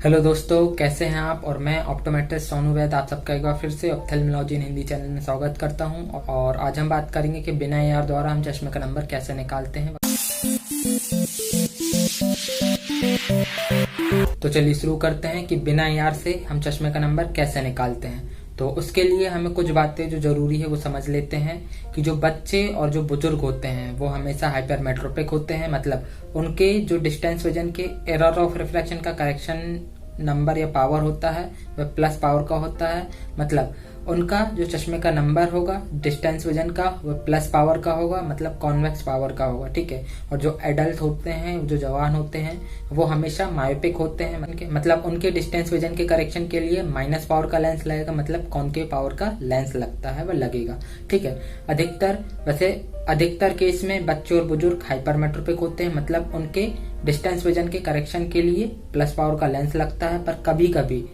Hello दोस्तों, कैसे हैं आप। और मैं ऑप्टोमेट्रिस्ट सोनू वैद आप सबका एक बार फिर से ऑप्थेल्मोलॉजी इन हिंदी चैनल में स्वागत करता हूं। और आज हम बात करेंगे कि बिना AR द्वारा हम चश्मे का नंबर कैसे निकालते हैं। तो चलिए शुरू करते हैं कि बिना AR से हम चश्मे का नंबर कैसे निकालते हैं। तो उसके लिए हमें कुछ बातें जो जरूरी है वो समझ लेते हैं कि जो बच्चे और जो बुजुर्ग होते हैं वो हमेशा हाइपरमेट्रोपिक होते हैं। मतलब उनके जो डिस्टेंस विजन के एरर ऑफ रिफ्रैक्शन का करेक्शन नंबर या पावर होता है वह प्लस पावर का होता है। मतलब उनका जो चश्मे का नंबर होगा डिस्टेंस विजन का वह प्लस पावर का होगा, मतलब कॉन्वेक्स पावर का होगा। ठीक है। और जो एडल्ट होते हैं, जो जवान होते हैं, वो हमेशा मायोपिक होते हैं। मतलब उनके डिस्टेंस विजन के करेक्शन के लिए माइनस पावर का लेंस लगेगा, मतलब कॉनकेव पावर का लेंस लगता है वह लगेगा। ठीक है। अधिकतर केस में बच्चे और बुजुर्ग हाइपरमेट्रोपिक होते हैं, मतलब उनके डिस्टेंस विजन के करेक्शन के लिए प्लस पावर का लेंस लगता है। पर कभी कभी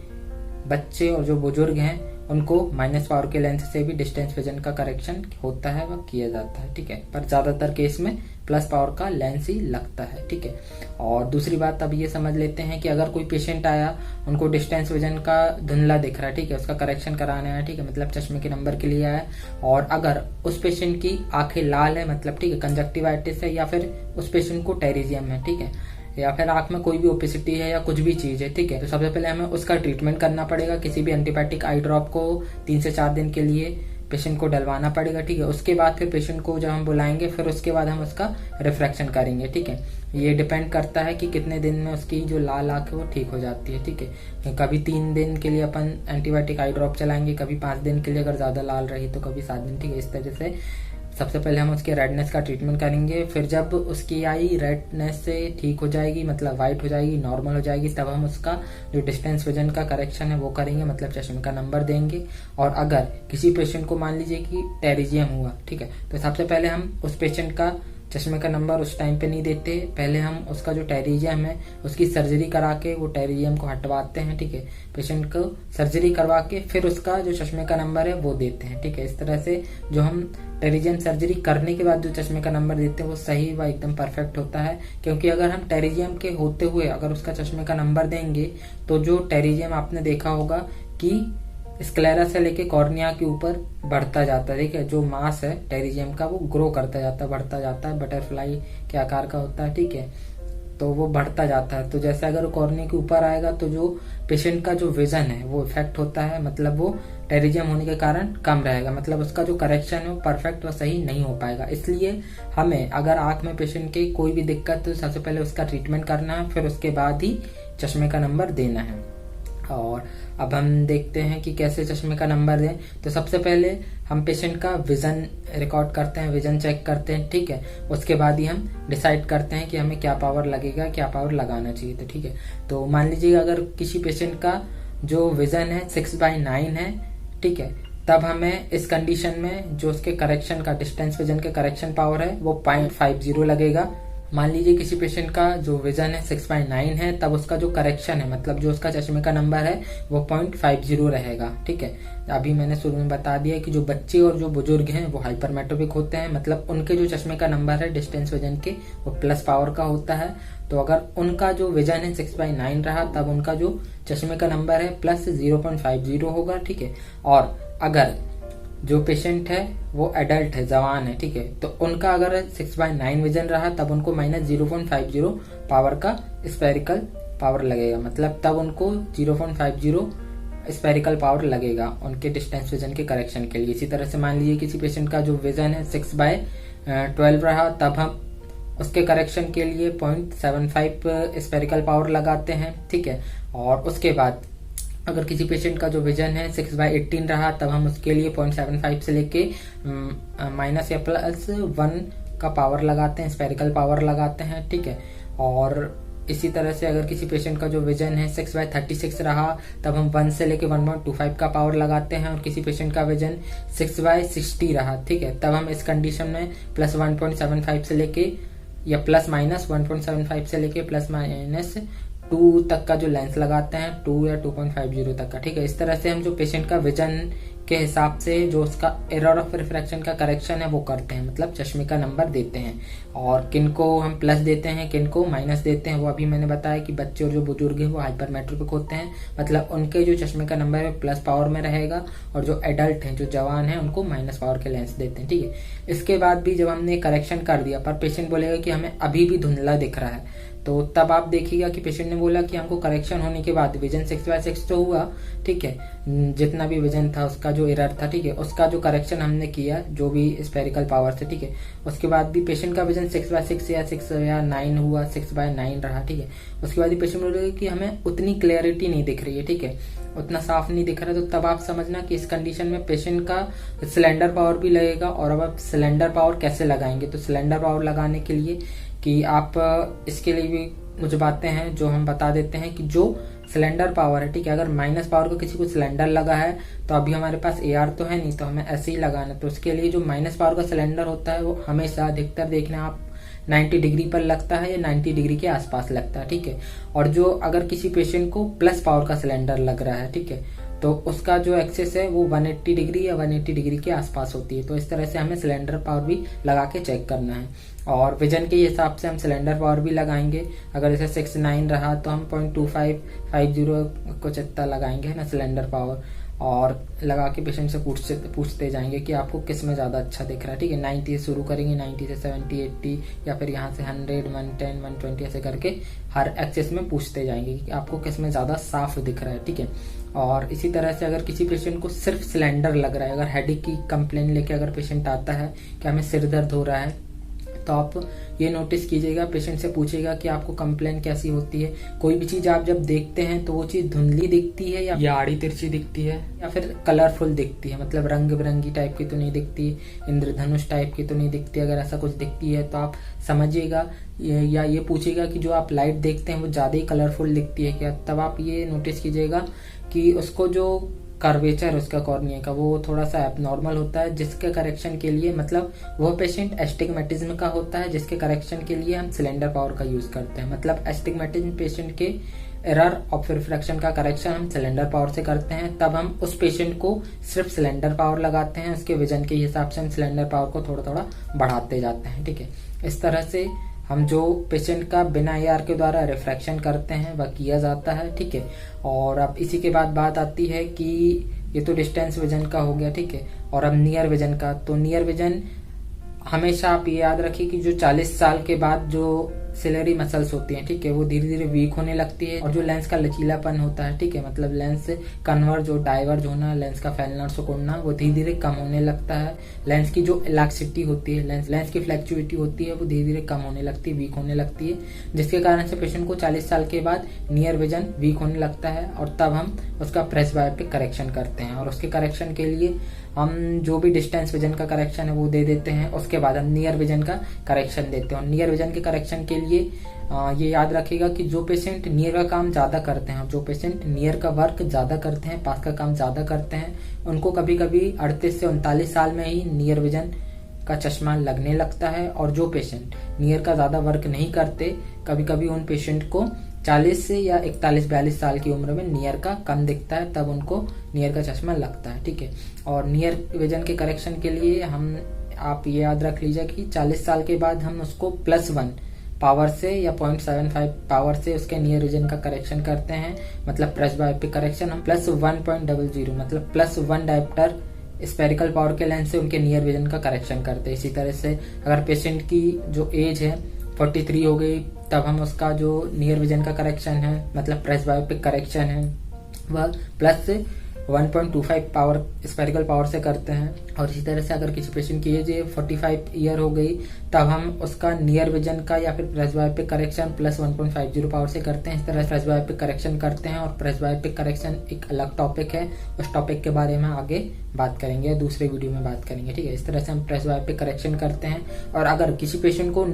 बच्चे और जो बुजुर्ग हैं उनको माइनस पावर के लेंस से भी डिस्टेंस विजन का करेक्शन होता है, वह किया जाता है। ठीक है। पर ज्यादातर केस में प्लस पावर का लेंस ही लगता है। ठीक है। और दूसरी बात अब ये समझ लेते हैं कि अगर कोई पेशेंट आया, उनको डिस्टेंस विजन का धुंधला दिख रहा है, ठीक है, उसका करेक्शन कराने आया, ठीक है, मतलब चश्मे के नंबर के लिए आया, और अगर उस पेशेंट की आंखें लाल है, मतलब ठीक है कंजक्टिवाइटिस है, या फिर उस पेशेंट को टेरिजियम है, ठीक है, या फिर आंख में कोई भी ओपेसिटी है या कुछ भी चीज है, ठीक है, तो सबसे पहले हमें उसका ट्रीटमेंट करना पड़ेगा। किसी भी एंटीबायोटिक आई ड्रॉप को 3 से 4 दिन के लिए पेशेंट को डलवाना पड़ेगा। ठीक है। उसके बाद फिर पेशेंट को जब हम बुलाएंगे फिर उसके बाद हम उसका रिफ्रैक्शन करेंगे। ठीक है। ये डिपेंड करता है कि कितने दिन में उसकी जो लाल आंख है वो ठीक हो जाती है। ठीक है। कभी 3 दिन के लिए अपन एंटीबायोटिक आई ड्रॉप चलाएंगे, कभी 5 दिन के लिए अगर ज्यादा लाल रही तो कभी 7 दिन। ठीक है। इस तरह से सबसे पहले हम उसके रेडनेस का ट्रीटमेंट करेंगे। फिर जब उसकी आई रेडनेस से ठीक हो जाएगी, मतलब वाइट हो जाएगी, नॉर्मल हो जाएगी, तब हम उसका जो डिस्टेंस विजन का करेक्शन है वो करेंगे, मतलब चश्मे का नंबर देंगे। और अगर किसी पेशेंट को मान लीजिए कि टेरिजियम हुआ, ठीक है, तो सबसे पहले हम उस पेशेंट का चश्मे का नंबर उस टाइम पे नहीं देते। पहले हम उसका जो टेरिजियम है उसकी सर्जरी करा के वो टेरिजियम को हटवाते हैं। ठीक है। पेशेंट को सर्जरी करवा के फिर उसका जो चश्मे का नंबर है वो देते हैं। ठीक है। इस तरह से जो हम टेरिजियम सर्जरी करने के बाद जो चश्मे का नंबर देते हैं वो सही व एकदम परफेक्ट होता है। क्योंकि अगर हम टेरिजियम के होते हुए अगर उसका चश्मे का नंबर देंगे तो जो टेरिजियम आपने देखा होगा कि स्क्लेरा से लेके कॉर्निया के ऊपर बढ़ता जाता है। ठीक है। जो मास है टेरिजियम का वो ग्रो करता जाता है, बढ़ता जाता है, बटरफ्लाई के आकार का होता है। ठीक है। तो वो बढ़ता जाता है। तो जैसे अगर कॉर्निया के ऊपर आएगा तो जो पेशेंट का जो विजन है वो इफेक्ट होता है, मतलब वो टेरिजियम होने के कारण कम रहेगा, मतलब उसका जो करेक्शन है वो परफेक्ट व सही नहीं हो पाएगा। इसलिए हमें अगर आंख में पेशेंट की कोई भी दिक्कत तो सबसे पहले उसका ट्रीटमेंट करना है, फिर उसके बाद ही चश्मे का नंबर देना है। और अब हम देखते हैं कि कैसे चश्मे का नंबर दें। तो सबसे पहले हम पेशेंट का विजन रिकॉर्ड करते हैं, विजन चेक करते हैं। ठीक है। उसके बाद ही हम डिसाइड करते हैं कि हमें क्या पावर लगेगा, क्या पावर लगाना चाहिए। तो ठीक है। तो मान लीजिए अगर किसी पेशेंट का जो विजन है 6/9 है, ठीक है, तब हमें इस कंडीशन में जो उसके करेक्शन का डिस्टेंस विजन के करेक्शन पावर है वो 0.50 लगेगा। मान लीजिए किसी पेशेंट का जो विजन है 6/9 है, तब उसका जो करेक्शन है, मतलब जो उसका चश्मे का नंबर है वो 0.50 रहेगा। ठीक है। अभी मैंने शुरू में बता दिया कि जो बच्चे और जो बुजुर्ग हैं वो हाइपरमेट्रोपिक होते हैं, मतलब उनके जो चश्मे का नंबर है डिस्टेंस विजन के वो प्लस पावर का होता है। तो अगर उनका जो विजन है 6/9 रहा तब उनका जो चश्मे का नंबर है प्लस 0.50 होगा। ठीक है। और अगर जो पेशेंट है वो एडल्ट है, जवान है, ठीक है, तो उनका अगर 6/9 विजन रहा तब उनको माइनस 0.50 पावर का स्पेरिकल पावर लगेगा, मतलब तब उनको 0.50 स्पेरिकल पावर लगेगा उनके डिस्टेंस विजन के करेक्शन के लिए। इसी तरह से मान लीजिए किसी पेशेंट का जो विजन है 6/12 रहा तब हम उसके करेक्शन के लिए 0.75 स्पेरिकल पावर लगाते हैं। ठीक है। और उसके बाद अगर किसी पेशेंट का जो विजन है 6/18 रहा तब हम उसके लिए 0.75 से लेके माइनस या +1 का पावर लगाते हैं, स्पेरिकल पावर लगाते हैं। ठीक है। और इसी तरह से अगर किसी पेशेंट का जो विजन है 6/36 रहा तब हम 1 से लेके 1.25 का पावर लगाते हैं। और किसी पेशेंट का विजन 6/60 रहा, ठीक है, तब हम इस कंडीशन में +1.75 से लेके या ±1.75 से लेके ±2 तक का जो लेंस लगाते हैं, 2 या 2.50 तक का। ठीक है। इस तरह से हम जो पेशेंट का विजन के हिसाब से जो उसका एरर ऑफ रिफ्रैक्शन का करेक्शन है वो करते हैं, मतलब चश्मे का नंबर देते हैं। और किन को हम प्लस देते हैं, किन को माइनस देते हैं, वो अभी मैंने बताया कि बच्चे और जो बुजुर्ग हैं वो हाइपरमेट्रोपिक होते हैं, मतलब उनके जो चश्मे का नंबर है प्लस पावर में रहेगा, और जो एडल्ट हैं, जो जवान हैं, उनको माइनस पावर के लेंस देते हैं। ठीक है, इसके बाद भी जब हमने करेक्शन कर दिया पर पेशेंट बोलेगा कि हमें अभी भी धुंधला दिख रहा है, तो तब आप देखिएगा कि पेशेंट ने बोला कि हमको करेक्शन होने के बाद विजन 6/6 तो हुआ, ठीक है, जितना भी विजन था उसका जो एरर था, ठीक है, उसका जो करेक्शन हमने किया जो भी स्फेरिकल पावर से, ठीक है, उसके बाद भी पेशेंट का विजन 6/6 या 6 या 9 हुआ, 6/9 रहा, ठीक है। उसके बाद ही पेशेंट बोलेगा कि हमें उतनी क्लियरिटी नहीं दिख रही है, ठीक है, उतना साफ नहीं दिख रहा है, तो तब आप समझना कि इस कंडीशन में पेशेंट का सिलेंडर पावर भी लगेगा। और अब आप सिलेंडर पावर कैसे लगाएंगे, तो सिलेंडर पावर लगाने के लिए कि आप इसके लिए भी कुछ बातें हैं जो हम बता देते हैं कि जो सिलेंडर पावर है, ठीक है, अगर माइनस पावर को किसी को सिलेंडर लगा है तो अभी हमारे पास AR तो है नहीं, तो हमें ऐसे ही लगाना है। तो उसके लिए जो माइनस पावर का सिलेंडर होता है वो हमेशा अधिकतर देखना आप 90 डिग्री पर लगता है या 90 डिग्री के आसपास लगता है, ठीक है। और जो अगर किसी पेशेंट को प्लस पावर का सिलेंडर लग रहा है, ठीक है, तो उसका जो एक्सेस है वो 180 डिग्री या 180 डिग्री के आसपास होती है। तो इस तरह से हमें सिलेंडर पावर भी लगा के चेक करना है। और विजन के हिसाब से हम सिलेंडर पावर भी लगाएंगे। अगर जैसे 6/9 रहा तो हम 0.2550 कुछ इतना लगाएंगे, है ना, सिलेंडर पावर, और लगा के पेशेंट से पूछते जाएंगे कि आपको किस में ज़्यादा अच्छा दिख रहा है, ठीक है। 90 से शुरू करेंगे, 90 से 70, 80 या फिर यहाँ से 100, 110, 120 ऐसे करके हर एक्सेस में पूछते जाएंगे कि आपको किस में ज़्यादा साफ दिख रहा है, ठीक है। और इसी तरह से अगर किसी पेशेंट को सिर्फ सिलेंडर लग रहा है, अगर हेडेक की कंप्लेन लेके अगर पेशेंट आता है कि हमें सिर दर्द हो रहा है, तो आप ये नोटिस कीजिएगा, पेशेंट से पूछिएगा कि आपको कंप्लेन कैसी होती है। कोई भी चीज आप जब देखते हैं तो वो चीज धुंधली दिखती है या आड़ी तिरछी दिखती है या फिर कलरफुल दिखती है, मतलब रंग बिरंगी टाइप की तो नहीं दिखती, इंद्रधनुष टाइप की तो नहीं दिखती। अगर ऐसा कुछ दिखती है तो आप समझिएगा, या ये पूछिएगा कि जो आप लाइट देखते हैं वो ज्यादा ही कलरफुल दिखती है क्या। तब आप ये नोटिस कीजिएगा कि उसको जो कर्वेचर उसका कॉर्निया का वो थोड़ा सा एबनॉर्मल होता है, जिसके करेक्शन के लिए, मतलब वो पेशेंट एस्टिग्मेटिज्म का होता है, जिसके करेक्शन के लिए हम सिलेंडर पावर का यूज करते हैं। मतलब एस्टिग्मेटिज्म पेशेंट के एरर ऑफ रिफ्रैक्शन का करेक्शन हम सिलेंडर पावर से करते हैं। तब हम उस पेशेंट को सिर्फ सिलेंडर पावर लगाते हैं, उसके विजन के हिसाब से हम सिलेंडर पावर को थोड़ा थोड़ा बढ़ाते जाते हैं, ठीक है। इस तरह से हम जो पेशेंट का बिना AR के द्वारा रिफ्रैक्शन करते हैं वह किया जाता है, ठीक है। और अब इसी के बाद बात आती है कि ये तो डिस्टेंस विजन का हो गया, ठीक है। और अब नियर विजन का, तो नियर विजन हमेशा आप ये याद रखिए कि जो 40 साल के बाद जो सिलेरी मसल्स होती हैं, ठीक है, वो धीरे धीरे वीक होने लगती है। और जो लेंस का लचीलापन होता है, ठीक है, मतलब लेंस कन्वर्ज और डाइवर्ज होना, लेंस का फैलना और सिकुड़ना, वो धीरे धीरे कम होने लगता है। लेंस की जो इलास्टिसिटी होती है, लेंस की फ्लैक्चुएटी होती है, वो धीरे धीरे कम होने लगती है, वीक होने लगती है, जिसके कारण से पेशेंट को 40 साल के बाद नियर विजन वीक होने लगता है। और तब हम उसका प्रेस्बायोपिक करेक्शन करते हैं, और उसके करेक्शन के लिए हम जो भी डिस्टेंस विजन का करेक्शन है वो दे देते हैं। उसके बाद हम नियर विजन का करेक्शन देते हैं। और नियर विजन के करेक्शन के लिए ये याद रखिएगा कि जो पेशेंट नियर का काम ज्यादा करते हैं, जो पेशेंट नियर का वर्क ज्यादा करते हैं, पास का काम ज्यादा करते हैं, उनको कभी कभी 38 से 39 साल में ही नियर विजन का चश्मा लगने लगता है। और जो पेशेंट नियर का ज्यादा वर्क नहीं करते, कभी कभी उन पेशेंट को 40 से या 41-42 साल की उम्र में नियर का कम दिखता है, तब उनको नियर का चश्मा लगता है, ठीक है। और नियर विजन के करेक्शन के लिए आप ये याद रख लीजिए कि 40 साल के बाद हम उसको +1 पावर से या 0.75 पावर से उसके नियर विजन का करेक्शन करते हैं, मतलब प्रेस्बायोपिक करेक्शन हम +1.00 मतलब +1 डायोप्टर स्फेरिकल पावर के लेंस से उनके नियर विजन का करेक्शन करते हैं। इसी तरह से अगर पेशेंट की जो एज है 43 हो गई, तब हम उसका जो नियर विजन का करेक्शन है, मतलब प्रेस्बायोपिक करेक्शन है, वह +1.25 पावर स्फेरिकल पावर से करते हैं। और इसी तरह से अगर किसी पेशेंट की एज 45 ईयर हो गई, तब हम उसका नियर विजन का या फिर प्रेस्बायोपिक करेक्शन +1.50 पावर से करते हैं। इस तरह प्रेस्बायोपिक करेक्शन करते हैं। और प्रेस्बायोपिक करेक्शन एक अलग टॉपिक है, उस टॉपिक के बारे में आगे बात करेंगे, दूसरे वीडियो में बात करेंगे, ठीक है। इस तरह से हम प्रेस्बायोपिक करेक्शन करते हैं। और अगर किसी पेशेंट को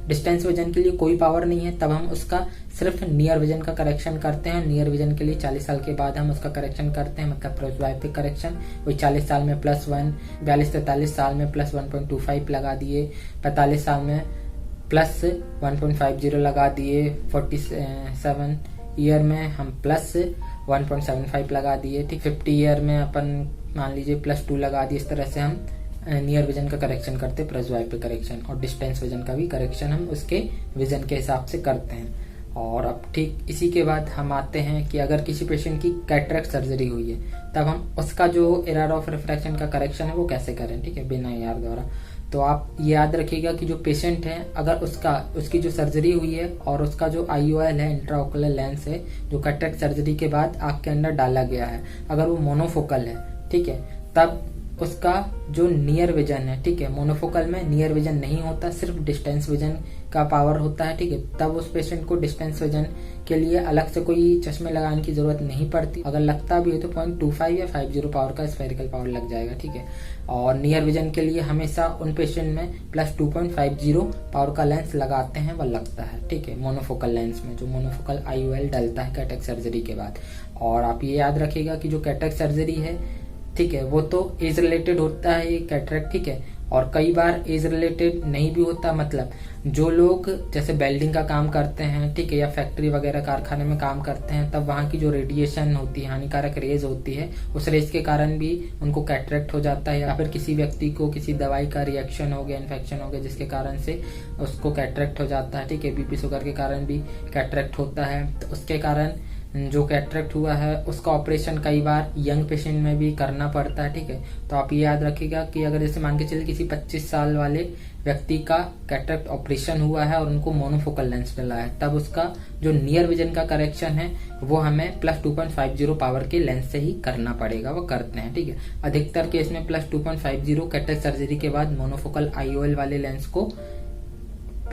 डिस्टेंस विजन के लिए कोई पावर नहीं है, तब हम उसका सिर्फ नियर विजन का करेक्शन करते हैं। नियर विजन के लिए 40 साल के बाद हम उसका करेक्शन करते हैं, मतलब प्रेस्बायोपिक करेक्शन। वही 40 साल में +1, 42-43 साल में +1.25 लगा दिए, 45 साल में +1.50 लगा दिए, 47 ईयर में हम +1.75 लगा दिए, ठीक। 50 ईयर में अपन मान लीजिए +2 लगा दिए, इस तरह से हम नियर विजन का करेक्शन करते हैं, प्लस वाई पे करेक्शन, और डिस्टेंस विजन का भी करेक्शन हम उसके विजन के हिसाब से करते हैं। और अब ठीक इसी के बाद हम आते हैं कि अगर किसी पेशेंट की कैटरेक्ट सर्जरी हुई है तब हम उसका जो एरर ऑफ रिफ्रैक्शन का करेक्शन है वो कैसे करें, ठीक है, बिना AR द्वारा। तो आप ये याद रखिएगा कि जो पेशेंट है, अगर उसकी जो सर्जरी हुई है और उसका जो IOL है, इंट्राओकुलर लेंस है, जो कैटरेक्ट सर्जरी के बाद आँख के अंदर डाला गया है, अगर वो मोनोफोकल है, ठीक है, तब उसका जो नियर विजन है, ठीक है, मोनोफोकल में नियर विजन नहीं होता, सिर्फ डिस्टेंस विजन का पावर होता है, ठीक है, तब उस पेशेंट को डिस्टेंस विजन के लिए अलग से कोई चश्मे लगाने की जरूरत नहीं पड़ती। अगर लगता भी है तो 0.25 या 50 पावर का स्फेरिकल पावर लग जाएगा, ठीक है। और नियर विजन के लिए हमेशा उन पेशेंट में +2.50 पावर का लेंस लगाते हैं, वह लगता है, ठीक है, मोनोफोकल लेंस में, जो मोनोफोकल IOL डलता है कैटरेक्ट सर्जरी के बाद। और आप ये याद रखिएगा कि जो कैटरेक्ट सर्जरी है, ठीक है, वो तो एज रिलेटेड होता है ये कैटरेक्ट, ठीक है, और कई बार एज रिलेटेड नहीं भी होता। मतलब जो लोग जैसे वेल्डिंग का काम करते हैं, ठीक है, या फैक्ट्री वगैरह कारखाने में काम करते हैं, तब वहाँ की जो रेडिएशन होती है, हानिकारक रेज होती है, उस रेज के कारण भी उनको कैटरेक्ट हो जाता है। या फिर किसी व्यक्ति को किसी दवाई का रिएक्शन हो गया, इन्फेक्शन हो गया, जिसके कारण से उसको कैटरेक्ट हो जाता है, ठीक है, BP शुगर के कारण भी कैटरेक्ट होता है। तो उसके कारण जो कैटरेक्ट हुआ है उसका ऑपरेशन कई बार यंग पेशेंट में भी करना पड़ता है, ठीक है। तो आप ये याद रखिएगा कि अगर जैसे मान के चलिए किसी 25 साल वाले व्यक्ति का कैटरेक्ट ऑपरेशन हुआ है और उनको मोनोफोकल लेंस डला है, तब उसका जो नियर विजन का करेक्शन है वो हमें +2.50 पावर के लेंस से ही करना पड़ेगा, वो करते हैं, ठीक है। अधिकतर केस में +2.50 कैटरेक्ट सर्जरी के बाद मोनोफोकल IOL वाले लेंस को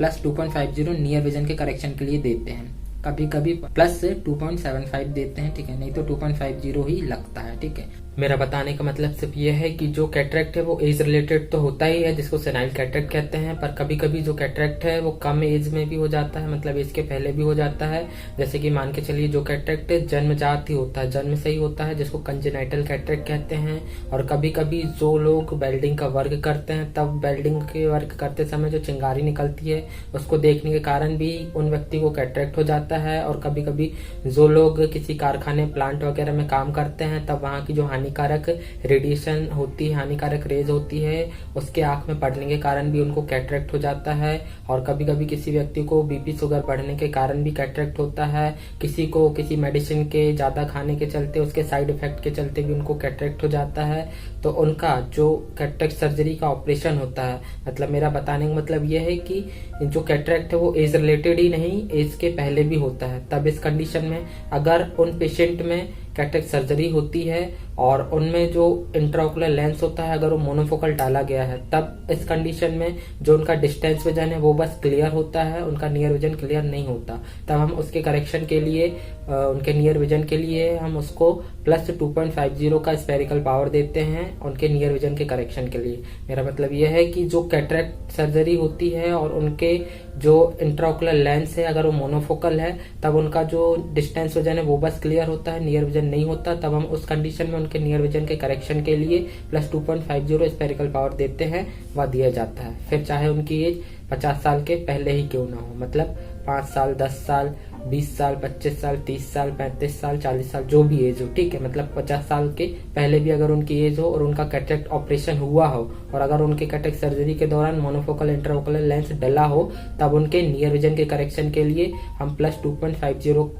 +2.50 नियर विजन के करेक्शन के लिए देते हैं। कभी कभी प्लस से 2.75 देते हैं, ठीक है, नहीं तो 2.50 ही लगता है, ठीक है। मेरा बताने का मतलब सिर्फ ये है कि जो कैटरेक्ट है वो एज रिलेटेड तो होता ही है, जिसको सेनाइल कैटरेक्ट कहते हैं, पर कभी कभी जो कैटरेक्ट है वो कम एज में भी हो जाता है, मतलब एज के पहले भी हो जाता है। जैसे कि मान के चलिए जो कैटरेक्ट जन्मजात ही होता है, जन्म से ही होता है, जिसको कंजेनाइटल कैटरेक्ट कहते हैं। और कभी कभी जो लोग वेल्डिंग का वर्क करते हैं, तब वेल्डिंग के वर्क करते समय जो चिंगारी निकलती है उसको देखने के कारण भी उन व्यक्ति को कैटरेक्ट हो जाता है। और कभी कभी जो लोग किसी कारखाने, प्लांट वगैरह में काम करते हैं, तब वहाँ की जो हानिकारक रेडिएशन होती है, हानिकारक रेज होती है, उसके आंख में पड़ने के कारण भी उनको कैटरेक्ट हो जाता है। और कभी कभी किसी व्यक्ति को BP शुगर बढ़ने के कारण भी कैटरेक्ट होता है, किसी को किसी मेडिसिन के ज्यादा खाने के चलते, उसके साइड इफेक्ट के चलते भी उनको कैटरेक्ट हो जाता है। तो उनका जो कैटरेक्ट सर्जरी का ऑपरेशन होता है, मतलब मेरा बताने का मतलब यह है कि जो कैटरेक्ट है वो एज रिलेटेड ही नहीं, एज के पहले भी होता है। तब इस कंडीशन में अगर उन पेशेंट में कैटरेक्ट सर्जरी होती है और उनमें जो इंट्राओकुलर लेंस होता है अगर वो मोनोफोकल डाला गया है, तब इस कंडीशन में जो उनका डिस्टेंस विजन है वो बस क्लियर होता है, उनका नियर विजन क्लियर नहीं होता। तब हम उसके करेक्शन के लिए, उनके नियर विजन के लिए हम उसको +2.50 का स्फेरिकल पावर देते हैं उनके नियर विजन के करेक्शन के लिए। मेरा मतलब यह है कि जो कैटरेक्ट सर्जरी होती है और उनके जो इंट्राओकुलर लेंस है अगर वो मोनोफोकल है, तब उनका जो डिस्टेंस विजन है वो बस क्लियर होता है, नियर विजन नहीं होता। तब हम उस कंडीशन में उनके नियर विजन के करेक्शन के लिए +2.50 स्फेरिकल पावर देते हैं, वह दिया जाता है। फिर चाहे उनकी एज 50 साल के पहले ही क्यों ना हो, मतलब 5 साल, 10 साल, 20 साल, 25 साल, 30 साल, 35 साल, 40 साल, जो भी एज हो, ठीक है, मतलब 50 साल के पहले भी अगर उनकी एज हो और उनका कैटरेक्ट ऑपरेशन हुआ हो और अगर उनके कैटरेक्ट सर्जरी के दौरान मोनोफोकल इंट्राओकुलर लेंस डला हो, तब उनके नियर विजन के करेक्शन के लिए हम +2.50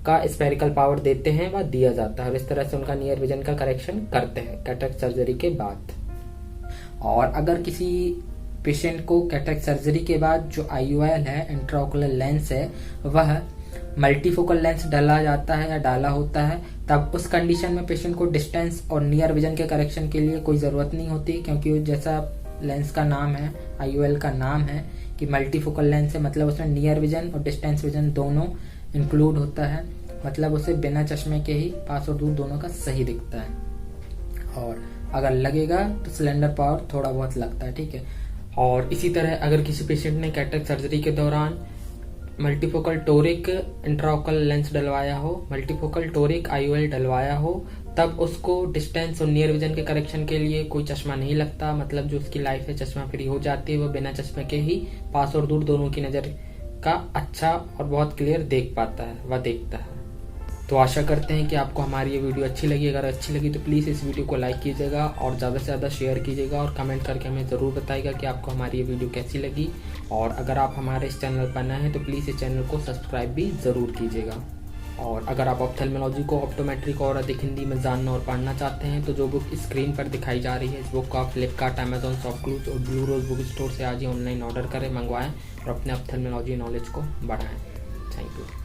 का स्फेरिकल पावर देते हैं, वह दिया जाता है। और इस तरह से उनका नियर विजन का करेक्शन करते हैं कैटरेक्ट सर्जरी के बाद। और अगर किसी पेशेंट को कैटरेक्ट सर्जरी के बाद जो IOL है, इंट्राओकुलर लेंस है, वह मल्टीफोकल लेंस डाला जाता है या डाला होता है, तब उस कंडीशन में पेशेंट को डिस्टेंस और नियर विजन के करेक्शन के लिए कोई ज़रूरत नहीं होती, क्योंकि जैसा लेंस का नाम है, IOL का नाम है कि मल्टीफोकल लेंस है, मतलब उसमें नियर विजन और डिस्टेंस विजन दोनों इंक्लूड होता है, मतलब उसे बिना चश्मे के ही पास और दूर दोनों का सही दिखता है। और अगर लगेगा तो सिलेंडर पावर थोड़ा बहुत लगता है, ठीक है। और इसी तरह अगर किसी पेशेंट ने कैटरेक्ट सर्जरी के दौरान मल्टीफोकल टोरिक इंट्राओकुलर लेंस डलवाया हो, मल्टीफोकल टोरिक IOL डलवाया हो, तब उसको डिस्टेंस और नियर विजन के करेक्शन के लिए कोई चश्मा नहीं लगता, मतलब जो उसकी लाइफ है चश्मा फ्री हो जाती है, वो बिना चश्मे के ही पास और दूर दोनों की नज़र का अच्छा और बहुत क्लियर देख पाता है, वह देखता है। तो आशा करते हैं कि आपको हमारी ये वीडियो अच्छी लगी। अगर अच्छी लगी तो प्लीज़ इस वीडियो को लाइक कीजिएगा और ज़्यादा से ज़्यादा शेयर कीजिएगा और कमेंट करके हमें ज़रूर बताइएगा कि आपको हमारी ये वीडियो कैसी लगी। और अगर आप हमारे इस चैनल पर नए हैं तो प्लीज़ इस चैनल को सब्सक्राइब भी ज़रूर कीजिएगा। और अगर आप ऑप्थेल्मोलॉजी को, ऑप्टोमेट्री को और अधिक हिंदी में जानना और पढ़ना चाहते हैं तो जो बुक स्क्रीन पर दिखाई जा रही है, इस बुक को आप फ्लिपकार्ट, अमेजॉन, शॉपक्लूज और ब्लू रोज बुक स्टोर से आज ही ऑनलाइन ऑर्डर करें, मंगवाएं और अपने ऑप्थेल्मोलॉजी नॉलेज को बढ़ाएं। Thank you.